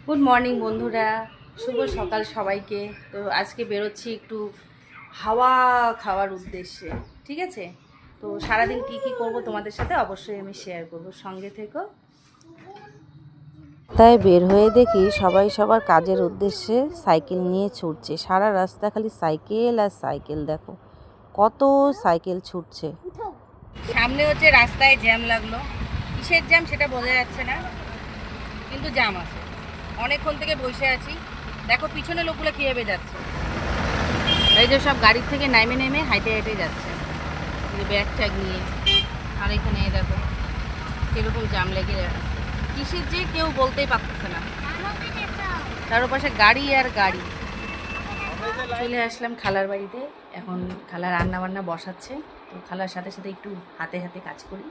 Good morning বন্ধুরা, শুভ সকাল সবাইকে। তো আজকে বেরোচ্ছি একটু হাওয়া খাওয়ার উদ্দেশ্যে, ঠিক আছে? তো সারাদিন কি কি করব তোমাদের সাথে অবশ্যই আমি শেয়ার করব, সঙ্গে থেকো। তাই বের হয়ে দেখি সবাই সবার কাজের উদ্দেশ্যে সাইকেল নিয়ে ছুটছে। সারা রাস্তা খালি সাইকেল আর সাইকেল, দেখো কত সাইকেল ছুটছে। সামনে হচ্ছে রাস্তায় জ্যাম লাগলো, কিসের জ্যাম সেটা বোঝা যাচ্ছে না, কিন্তু জ্যাম আছে। অনেকক্ষণ থেকে বসে আছি, দেখো পিছনে লোকগুলো কীভাবে যাচ্ছে। এই যে সব গাড়ির থেকে নামে নেমে হাইটে হাইটে যাচ্ছে, ব্যাগ ট্যাগ নিয়ে। আর এখানে দেখো কীরকম জ্যাম লেগে যাচ্ছে, কিসের যে কেউ বলতেই পারতেছে না। তার পাশে গাড়ি আর গাড়ি। চলে আসলাম খালার বাড়িতে, এখন খালা রান্না বান্না বসাচ্ছে। তো খালার সাথে সাথে একটু হাতে হাতে কাজ করি,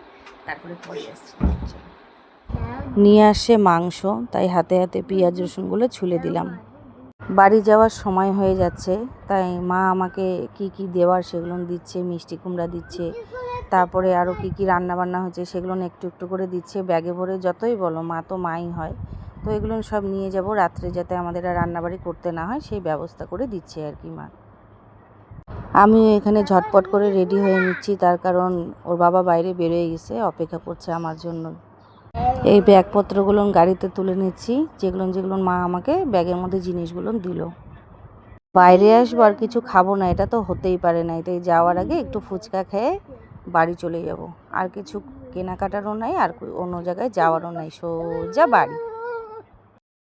তারপরে পরে আসছি। নিয়ে আসে মাংস, তাই হাতে হাতে পেঁয়াজ রসুনগুলো ছুলে দিলাম। বাড়ি যাওয়ার সময় হয়ে যাচ্ছে, তাই মা আমাকে কি কি দেওয়ার সেগুলো দিচ্ছে। মিষ্টি কুমড়া দিচ্ছে, তারপরে আরও কি কি রান্না বান্না হচ্ছে সেগুলো একটু একটু করে দিচ্ছে ব্যাগে ভরে। যতই বলো মা তো মাই হয়, তো এগুলো সব নিয়ে যাব রাত্রে, যাতে আমাদের আর রান্নাবাড়ি করতে না হয় সেই ব্যবস্থা করে দিচ্ছে আর কি মা। আমিও এখানে ঝটপট করে রেডি হয়ে নিচ্ছি, তার কারণ ওর বাবা বাইরে বেরিয়ে গেছে, অপেক্ষা করছে আমার জন্য। এই ব্যাগপত্রগুলো গাড়িতে তুলে নিচ্ছি, যেগুলো যেগুলো মা আমাকে ব্যাগের মধ্যে জিনিসগুলো দিল। বাইরে আসবো আর কিছু খাবো না, এটা তো হতেই পারে না। তাই যাওয়ার আগে একটু ফুচকা খেয়ে বাড়ি চলে যাব। আর কিছু কেনাকাটারও নাই, আর অন্য জায়গায় যাওয়ারও নাই, সোজা বাড়ি।